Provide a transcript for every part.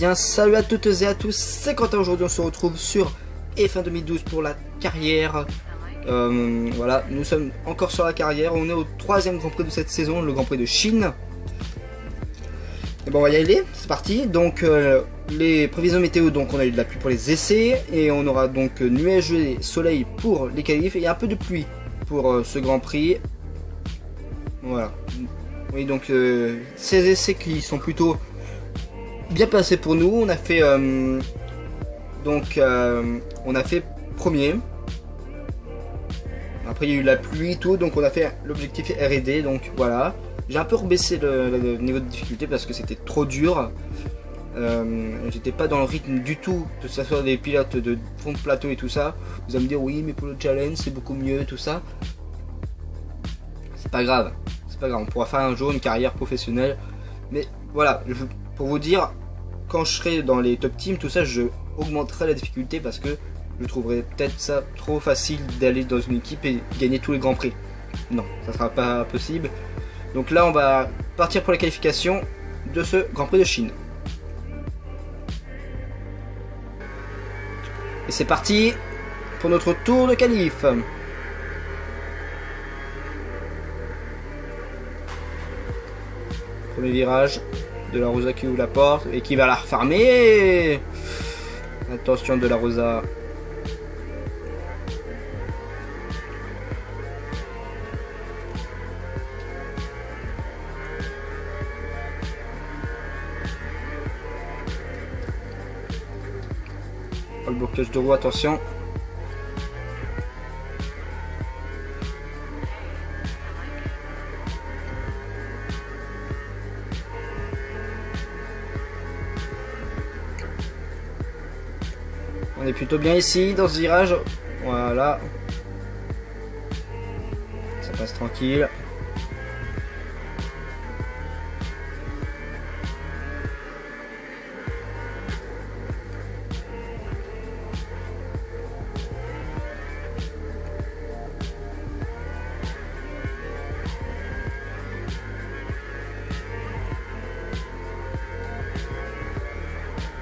bien, salut à toutes et à tous, c'est Quentin. Aujourd'hui on se retrouve sur F1 2012 pour la carrière. Voilà, nous sommes encore sur la carrière, on est au troisième Grand Prix de cette saison, le Grand Prix de Chine. Et bon, on va y aller, c'est parti. Donc les prévisions météo, donc on a eu de la pluie pour les essais, et on aura donc nuages et soleil pour les qualifs, et un peu de pluie pour ce Grand Prix. Voilà. Oui, donc ces essais qui sont plutôt bien passés pour nous. On a fait on a fait premier. Après il y a eu la pluie et tout, donc on a fait l'objectif R&D. Donc voilà, j'ai un peu rebaissé le niveau de difficulté parce que c'était trop dur. J'étais pas dans le rythme du tout, que ce soit des pilotes de fond de plateau et tout ça. Vous allez me dire oui, mais pour le challenge c'est beaucoup mieux, tout ça. C'est pas grave, on pourra faire un jour une carrière professionnelle. Mais voilà, pour vous dire, quand je serai dans les top teams, tout ça, je augmenterai la difficulté parce que je trouverais peut-être ça trop facile d'aller dans une équipe et gagner tous les grands prix. Non, ça sera pas possible. Donc là, on va partir pour la qualification de ce Grand Prix de Chine. Et c'est parti pour notre tour de qualif. Premier virage de la Rosa qui ouvre la porte et qui va la refermer. Attention de la Rosa. Oh, le blocage de roue, attention. On est plutôt bien ici dans ce virage. Voilà. Ça passe tranquille.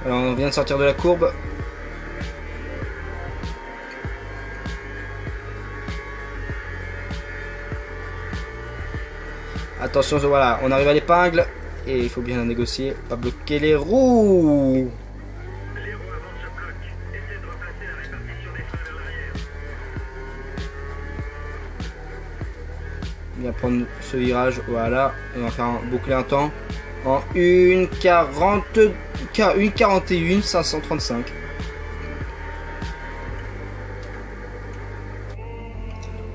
Alors on vient de sortir de la courbe. Attention, voilà, on arrive à l'épingle et il faut bien la négocier, pas bloquer les roues. Bien prendre ce virage, voilà, on va faire boucler un temps en 1:41 535.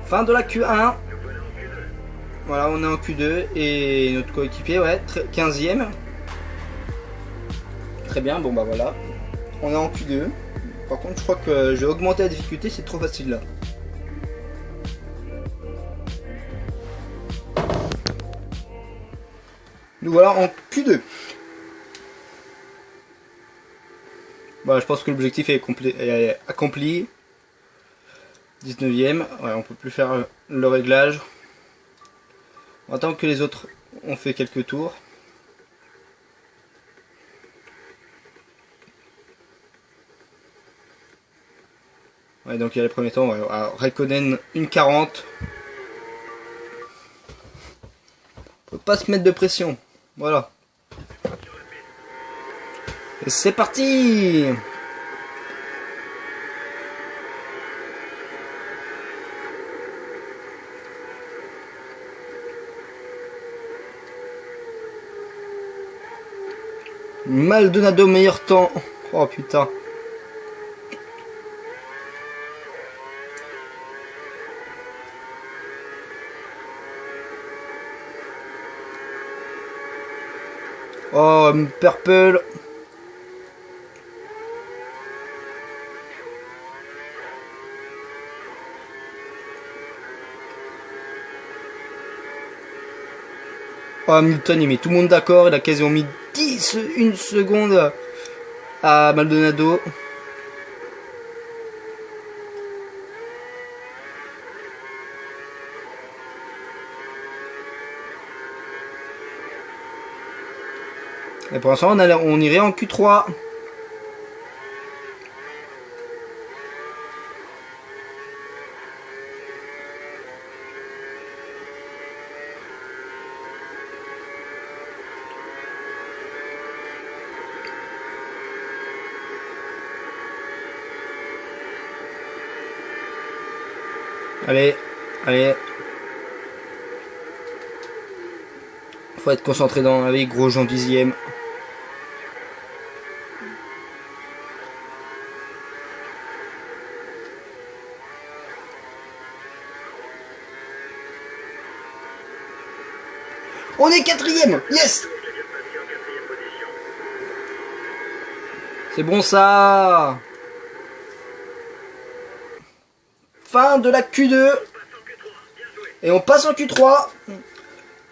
Fin de la Q1. Voilà, on est en Q2 et notre coéquipier, ouais, 15e. Très bien, bon bah voilà. On est en Q2. Par contre, je crois que j'ai augmenté la difficulté, c'est trop facile là. Nous voilà en Q2. Voilà, je pense que l'objectif est accompli. 19e, ouais, on peut plus faire le réglage. On attend que les autres ont fait quelques tours. Ouais, donc il y a les premiers temps, ouais, Raikkonen 1:40. Faut pas se mettre de pression. Voilà. Et c'est parti! Maldonado meilleur temps. Oh putain. Oh, Purple. Oh, Hamilton, il met tout le monde d'accord. Il a quasiment mis 1 seconde à Maldonado. Et pour l'instant, on irait en Q3. Allez, allez. Faut être concentré dans la vie, Grosjean 10e. On est 4e. Yes. C'est bon ça. Fin de la Q2. Et on passe en Q3.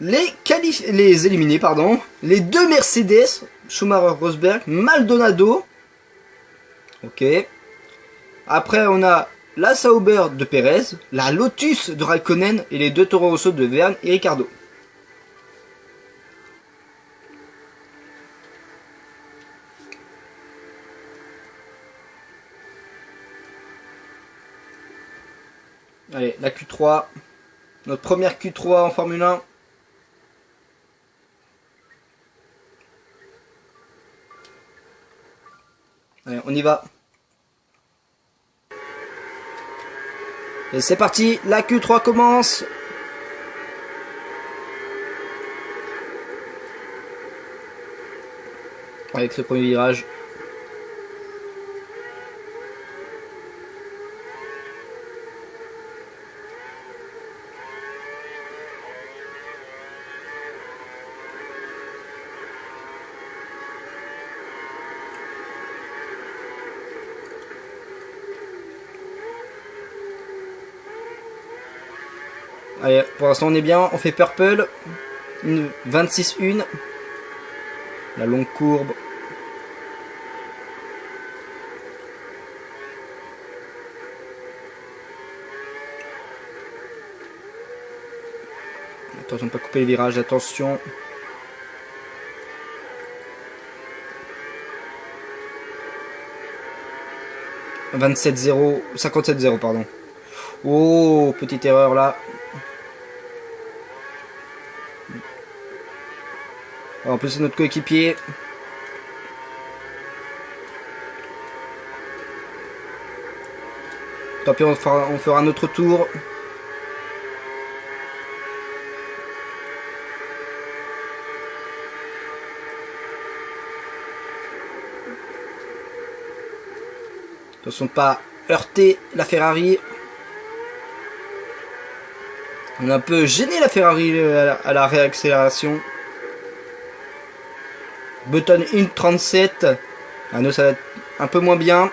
Les éliminés, pardon. Les deux Mercedes, Schumacher, Rosberg, Maldonado. Ok. Après, on a la Sauber de Perez, la Lotus de Raikkonen et les deux Toro Rosso de Verne et Ricciardo. Allez, la Q3. Notre première Q3 en Formule 1. Allez, on y va. Et c'est parti, la Q3 commence. Avec ce premier virage. Allez, pour l'instant on est bien, on fait purple. Une 26-1. La longue courbe. Attention de ne pas couper les virages, attention. « 27-0, 57-0 pardon. Oh, petite erreur là. En plus c'est notre coéquipier. Tant pis, on fera un autre tour. Attention de pas heurter la Ferrari. On a un peu gêné la Ferrari à la réaccélération. Button 1.37. Ah non, ça va être un peu moins bien.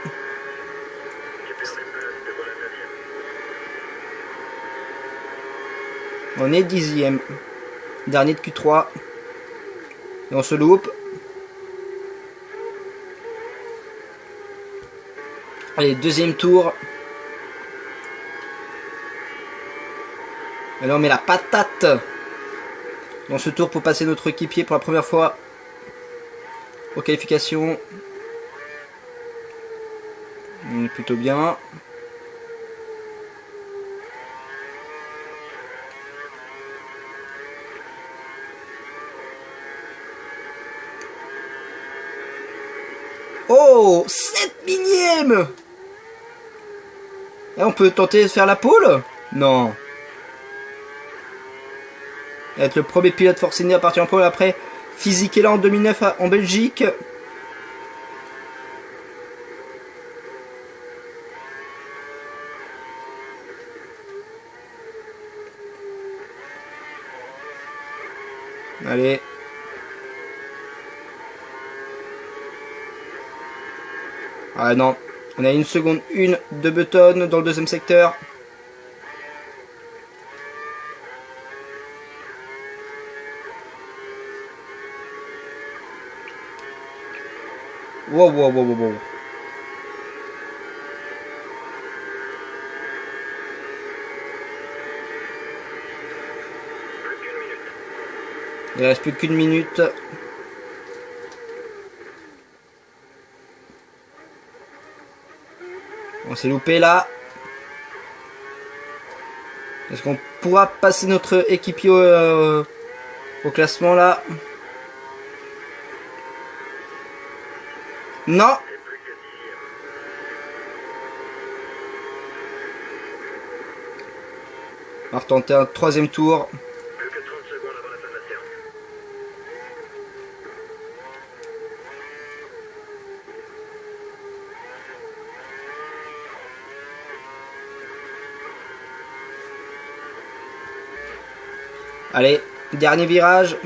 On est 10e. Dernier de Q3. Et on se loupe. Allez, deuxième tour. Et là on met la patate dans ce tour pour passer notre équipier pour la première fois aux qualifications. On est plutôt bien. Oh, 7 millièmes. Et on peut tenter de faire la pole? Non. Être le premier pilote forcené à partir en pole après Fisichella en 2009 en Belgique. Allez. Ah non, on a 1 seconde 1 de Button dans le deuxième secteur. Wow, wow, wow, wow, wow. Il reste plus qu'une minute. On s'est loupé là. Est-ce qu'on pourra passer notre équipier au classement là? Non. On va retenter un troisième tour. Plus que 30 secondes avant la fin de la séance. Allez, dernier virage.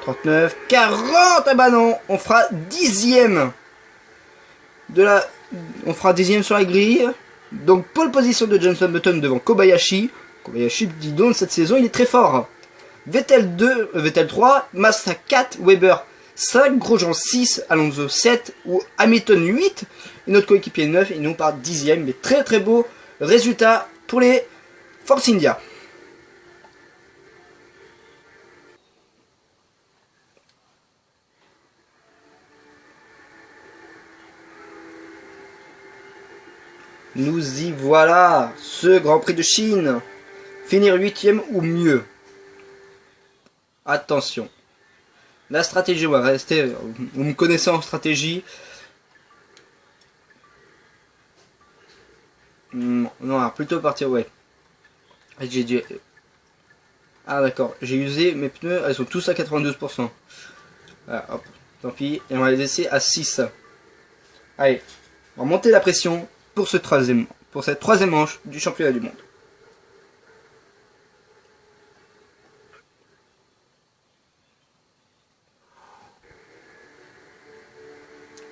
« 39, 40, ah bah non, on fera 10e de la... On fera 10e sur la grille. Donc pole position de Jenson Button devant Kobayashi. Kobayashi, dis donc, cette saison, il est très fort. Vettel 2, Vettel 3, Massa 4, Weber 5, Grosjean 6, Alonso 7 ou Hamilton 8. Et notre coéquipier 9, et nous part 10e. Mais très très beau résultat pour les Force India. Nous y voilà, ce Grand Prix de Chine. Finir 8e ou mieux. Attention. La stratégie, on va rester. Vous me connaissez en stratégie. Non, alors plutôt partir, ouais. J'ai dû... Ah d'accord, j'ai usé mes pneus, elles sont tous à 92%. Voilà, hop, tant pis. Et on va les laisser à 6. Allez, on va monter la pression pour cette troisième manche du championnat du monde.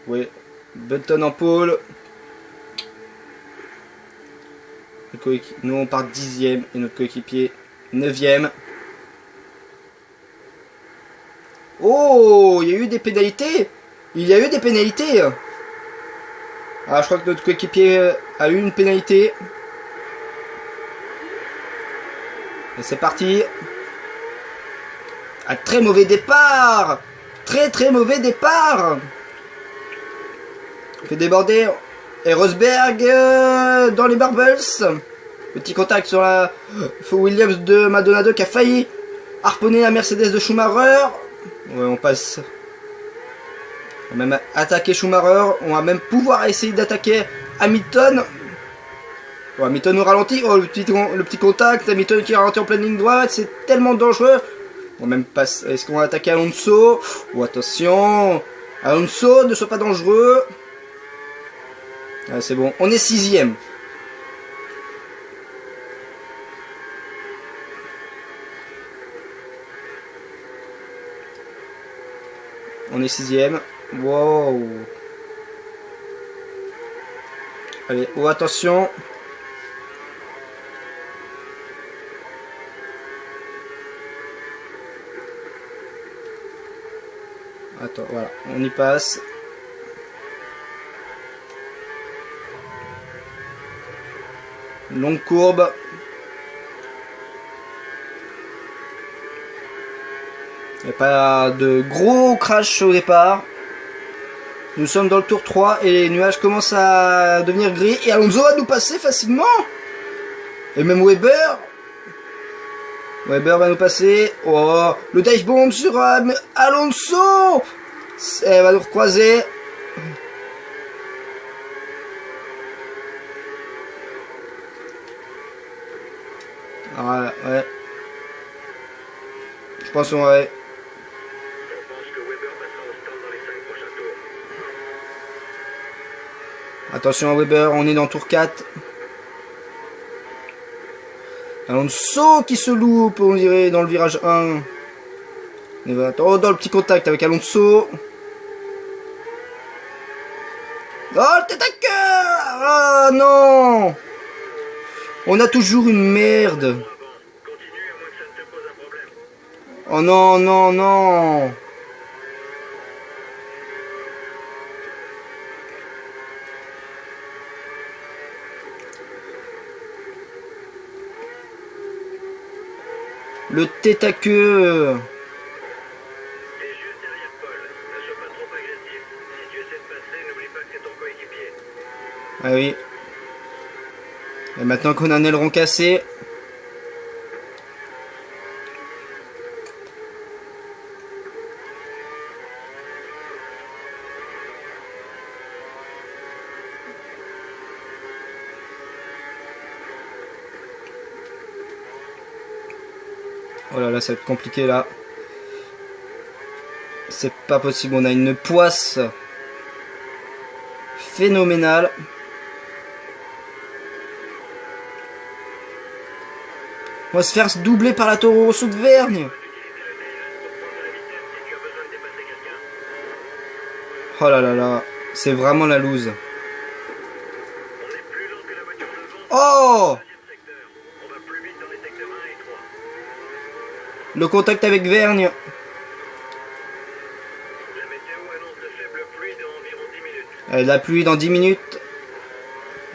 Oui, Button en pôle. Nous on part 10e et notre coéquipier 9e. Oh, il y a eu des pénalités. Il y a eu des pénalités. Ah, je crois que notre coéquipier a eu une pénalité. Et c'est parti. Un très mauvais départ. Très mauvais départ. On fait déborder. Et Rosberg dans les marbles. Petit contact sur la Williams de Maldonado qui a failli harponner la Mercedes de Schumacher. Ouais, on passe. On va même attaquer Schumacher. On va même pouvoir essayer d'attaquer Hamilton. Bon, Hamilton au ralenti. Oh, le petit contact. Hamilton qui ralentit en pleine ligne droite. C'est tellement dangereux. On va même passer. Est-ce qu'on va attaquer Alonso? Oh, attention. Alonso, ne sois pas dangereux. Ah, c'est bon. On est 6e. On est 6e. Wow. Allez, oh attention. Attends, voilà, on y passe. Longue courbe. Il n'y a pas de gros crash au départ. Nous sommes dans le tour 3 et les nuages commencent à devenir gris. Et Alonso va nous passer facilement. Et même Weber. Weber va nous passer. Oh, le dive bomb sur Alonso. Elle va nous recroiser. Ouais. Je pense qu'on va... Attention à Weber, on est dans le tour 4. Alonso qui se loupe, on dirait, dans le virage 1. Oh, dans le petit contact avec Alonso. Oh, le tête à cœur. Ah non. On a toujours une merde. Oh non, non, non. Le tête à queue. Ah oui. Et maintenant qu'on a un aileron cassé. Oh là là, ça va être compliqué là. C'est pas possible, on a une poisse phénoménale. On va se faire doubler par la Toro Rosso de Vergne. Oh là là là, c'est vraiment la loose. Oh! Le contact avec Vergne. La pluie dans 10 minutes.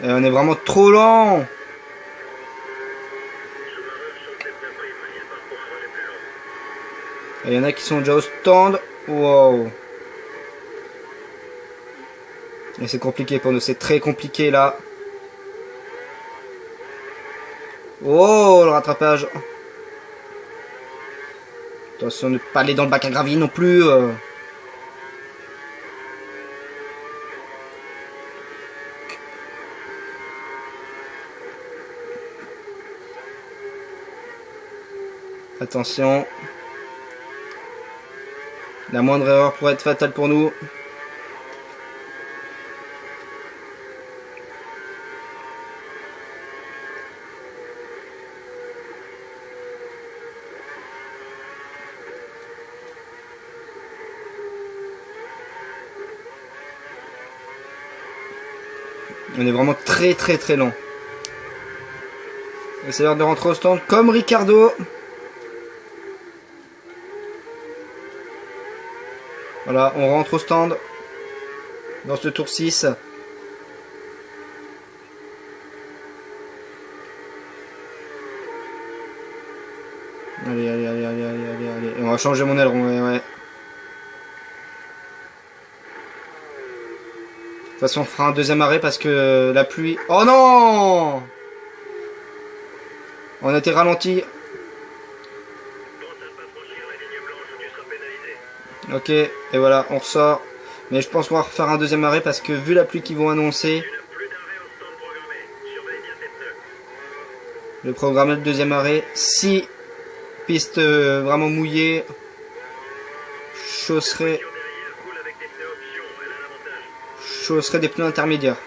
Et on est vraiment trop lent. Il y en a qui sont déjà au stand. Wow. Et c'est compliqué pour nous. C'est très compliqué là. Oh, le rattrapage. Attention de ne pas aller dans le bac à gravier non plus. Attention. La moindre erreur pourrait être fatale pour nous. On est vraiment très lent. Et c'est l'heure de rentrer au stand comme Ricardo. Voilà, on rentre au stand dans ce tour 6. Allez. Et on va changer mon aileron, ouais. De toute façon, on fera un deuxième arrêt parce que la pluie... Oh non! On a été ralenti. Ok, et voilà, on ressort. Mais je pense qu'on va refaire un deuxième arrêt parce que vu la pluie qu'ils vont annoncer... Le programme de deuxième arrêt, si piste vraiment mouillée, chausserait des pneus intermédiaires.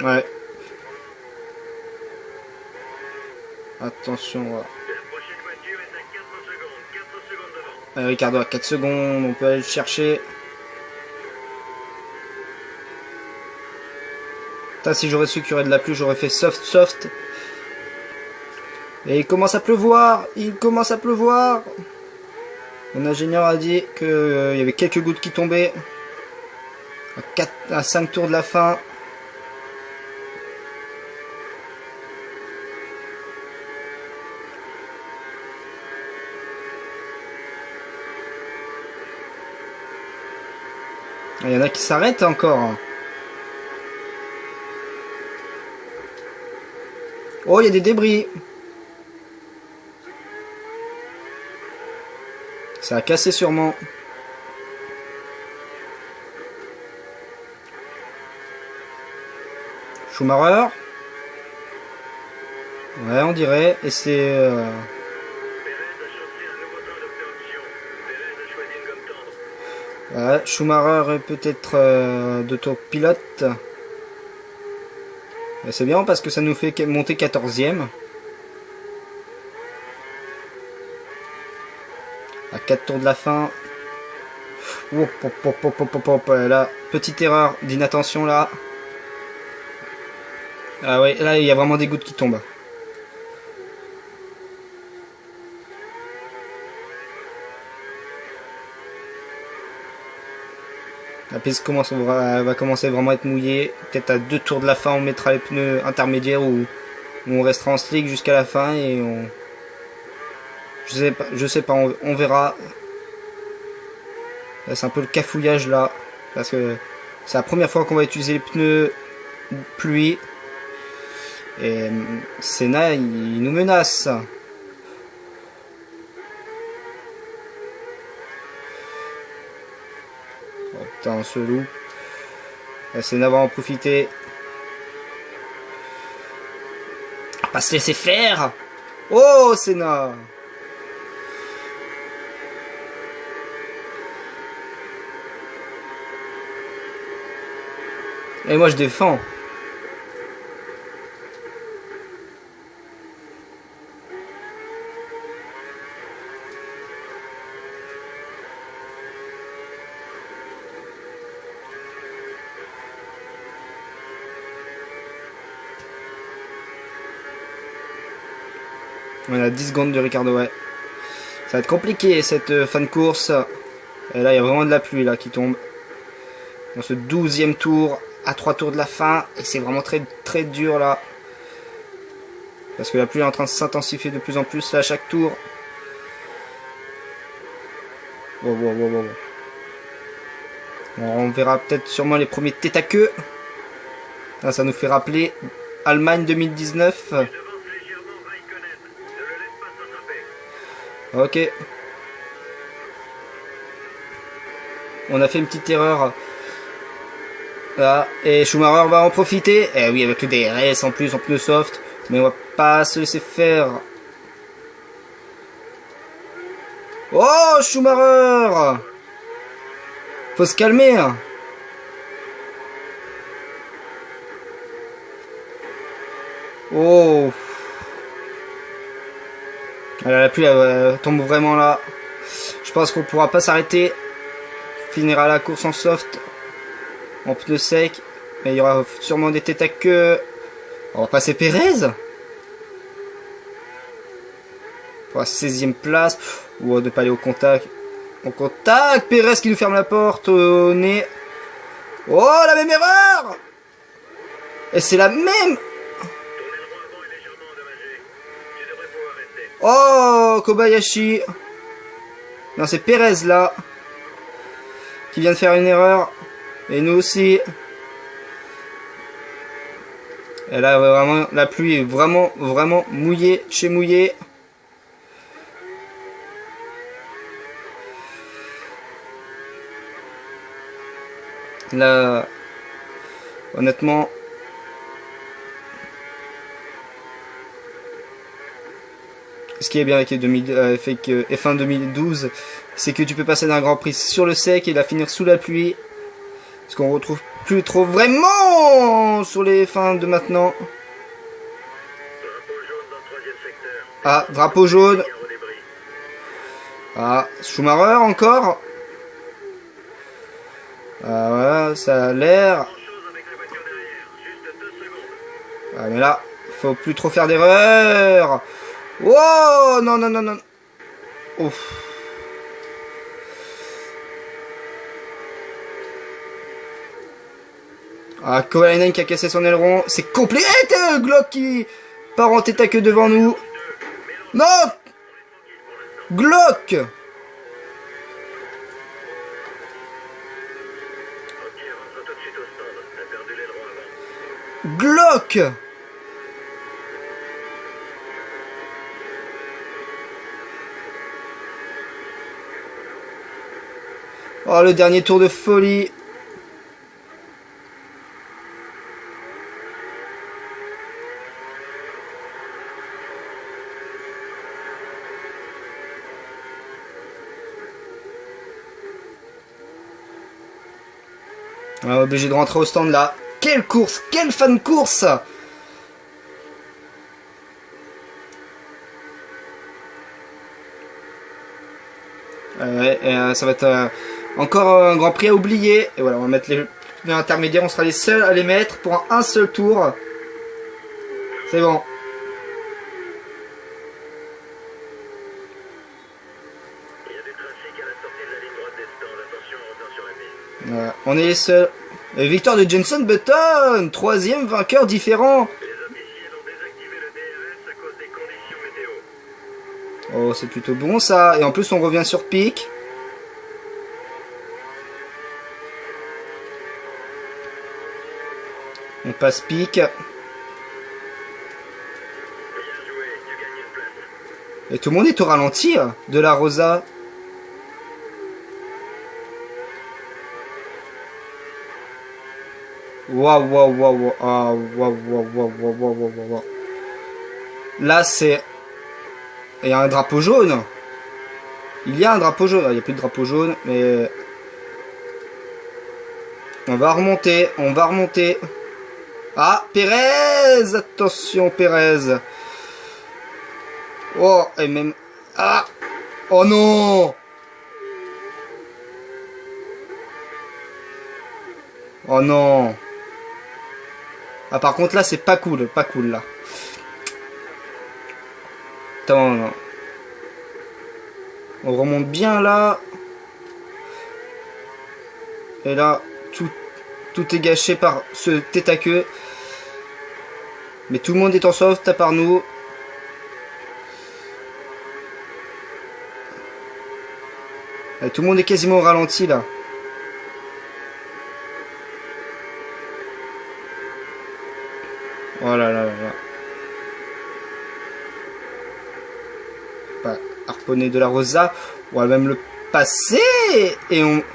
Ouais. Attention, voilà. Ricardo à 4 secondes, on peut aller le chercher. Putain, si j'aurais su qu'il y aurait de la pluie, j'aurais fait soft. Et il commence à pleuvoir. Mon ingénieur a dit qu'il y avait quelques gouttes qui tombaient. À 5 tours de la fin. Il y en a qui s'arrêtent encore. Oh, il y a des débris. Ça a cassé sûrement. Schumacher. Ouais, on dirait. Et c'est... Ouais, Schumacher est peut-être d'autopilote. C'est bien parce que ça nous fait monter 14e. À 4 tours de la fin. Hop, hop, hop, hop, hop, hop, hop. Là, petite erreur d'inattention là. Ah ouais, là il y a vraiment des gouttes qui tombent. La piste va commencer vraiment à être mouillée. Peut-être à 2 tours de la fin, on mettra les pneus intermédiaires ou on restera en slick jusqu'à la fin et on. Je sais pas, on verra. C'est un peu le cafouillage là, parce que c'est la première fois qu'on va utiliser les pneus pluie. Et Senna, il nous menace. Oh, putain, on se loupe. Senna va en profiter. Pas se laisser faire. Oh, Senna. Et moi je défends. On a 10 secondes de Ricardo, ouais. Ça va être compliqué cette fin de course. Et là il y a vraiment de la pluie là qui tombe. Dans ce 12e tour, à 3 tours de la fin. Et c'est vraiment très très dur là. Parce que la pluie est en train de s'intensifier de plus en plus là à chaque tour. Wow, wow, wow, wow. On verra peut-être sûrement les premiers tête à queue. Là, ça nous fait rappeler Allemagne 2019. Ok. On a fait une petite erreur. Là. Et Schumacher va en profiter. Eh oui, avec le DRS en plus, en pneu soft. Mais on va pas se laisser faire. Oh, Schumacher! Faut se calmer. Hein. Oh. La pluie elle tombe vraiment là. Je pense qu'on pourra pas s'arrêter. Finira la course en soft. En pneu sec. Mais il y aura sûrement des têtes à queue. On va passer Pérez. Pour la 16e place. Ou de pas aller au contact. Au contact. Pérez qui nous ferme la porte au nez. Oh, la même erreur. Et c'est la même. Oh, Kobayashi. Non, c'est Pérez là. Qui vient de faire une erreur. Et nous aussi. Et là, vraiment, la pluie est vraiment mouillée, chez mouillé. Là, honnêtement, ce qui est bien avec F1 2012, c'est que tu peux passer d'un Grand Prix sur le sec et la finir sous la pluie. Ce qu'on retrouve plus trop vraiment sur les F1 de maintenant. Ah, drapeau jaune. Ah, Schumacher encore. Ah ouais, ça a l'air. Ah mais là, faut plus trop faire d'erreurs. Oh non non non non. Ouf. Ah, Kovalainen qui a cassé son aileron. C'est complet. Glock qui part en tête à queue devant nous. Non, Glock. Glock. Oh, le dernier tour de folie. On est obligé de rentrer au stand là. Quelle course, quelle fan de course. Ouais, ça va être Encore un Grand Prix à oublier. Et voilà, on va mettre les pneus intermédiaires. On sera les seuls à les mettre pour un seul tour. C'est bon. Il y a du trafic à la sortie de la ligne droite des stands. Attention, on revient sur la piste. Voilà, on est les seuls. Et victoire de Jenson Button, 3e vainqueur différent. Les officiers ont désactivé le DRS à cause des conditions météo. Oh, c'est plutôt bon ça. Et en plus, on revient sur pic. On passe pic. Bien joué, tu gagnes une place. Et tout le monde est au ralenti. De la Rosa. Waouh, waouh, waouh, waouh, ah, waouh, waouh, waouh, waouh, waouh, waouh, waouh. Là, c'est... Il y a un drapeau jaune. Il y a un drapeau jaune. Il n'y a plus de drapeau jaune, mais... On va remonter, on va remonter. Ah, Pérez! Attention, Pérez. Oh, et même... Ah! Oh non! Oh non! Ah, par contre, là, c'est pas cool là. Attends, non. On remonte bien là. Et là, tout est gâché par ce tête à queue. Mais tout le monde est en soft à part nous. Et tout le monde est quasiment au ralenti là. Oh là là là là. Pas harponner de la Rosa. On va même le passer. Et on... T'es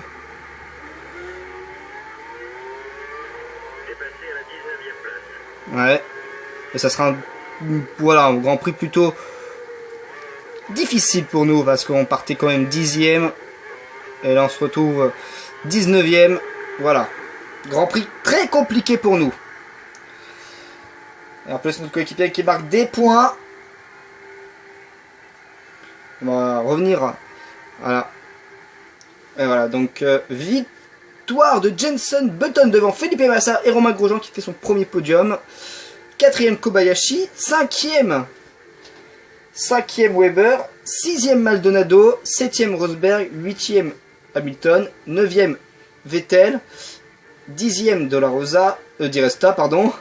passé à la 19e place. Ouais. Et ça sera un... Voilà, un Grand Prix plutôt difficile pour nous. Parce qu'on partait quand même 10e. Et là on se retrouve 19e. Voilà. Grand Prix très compliqué pour nous. Et en plus notre coéquipier qui marque des points. On va revenir. Voilà. Et voilà, donc victoire de Jenson Button devant Felipe Massa et Romain Grosjean qui fait son premier podium. 4e Kobayashi, 5e Weber, 6e Maldonado, 7e Rosberg, 8e Hamilton, 9e Vettel, 10e De La Rosa, Di Resta, pardon.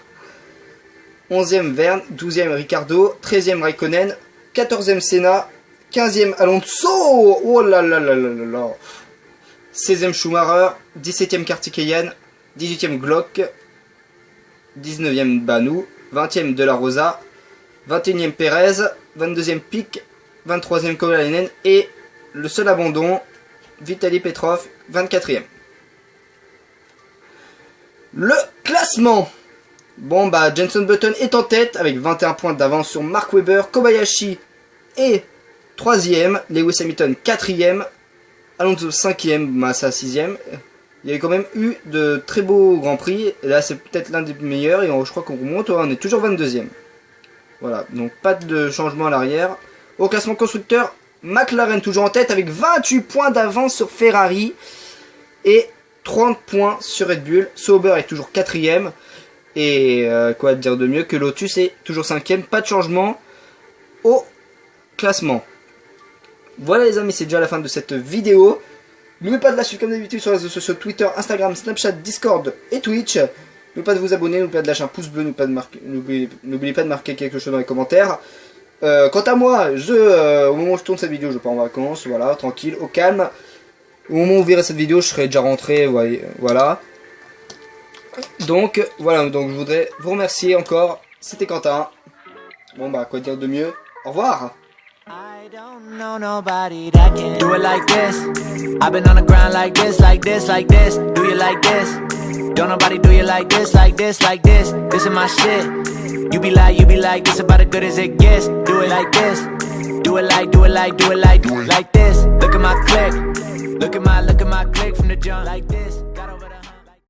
11e Verne, 12e Ricciardo, 13e Raikkonen, 14e Senna, 15e Alonso, oh là là là là là là, 16e Schumacher, 17e Kartikeyan, 18e Glock, 19e Banu, 20e De La Rosa, 21e Perez, 22e Pic, 23e Kovalainen et le seul abandon, Vitaly Petrov, 24e. Le classement. Bon bah Jenson Button est en tête avec 21 points d'avance sur Mark Webber, Kobayashi est 3e, Lewis Hamilton 4e, Alonso 5e, Massa 6e. Il y a quand même eu de très beaux Grands Prix, et là c'est peut-être l'un des meilleurs, et je crois qu'on remonte, on est toujours 22e. Voilà, donc pas de changement à l'arrière. Au classement constructeur, McLaren toujours en tête avec 28 points d'avance sur Ferrari, et 30 points sur Red Bull. Sauber est toujours 4e. Et quoi dire de mieux que Lotus est toujours 5e. Pas de changement au classement. Voilà les amis, c'est déjà la fin de cette vidéo. N'oubliez pas de la suivre comme d'habitude sur les réseaux sociaux Twitter, Instagram, Snapchat, Discord et Twitch. N'oubliez pas de vous abonner, n'oubliez pas de lâcher un pouce bleu, n'oubliez pas de marquer quelque chose dans les commentaires. Quant à moi, au moment où je tourne cette vidéo, je pars en vacances, voilà, tranquille, au calme. Au moment où vous verrez cette vidéo, je serai déjà rentré, voilà. Donc voilà, donc je voudrais vous remercier encore. C'était Quentin. Bon bah quoi dire de mieux. Au revoir. I don't know nobody that can do it like this. I've been on the ground like this, like this, like this. Do you like this? Don't nobody do you like this, like this, like this. This is my shit. You be like, this about as good as it gets. Do it like this. Do it like this. Look at my click. Look at my click from the jump like this. Got over the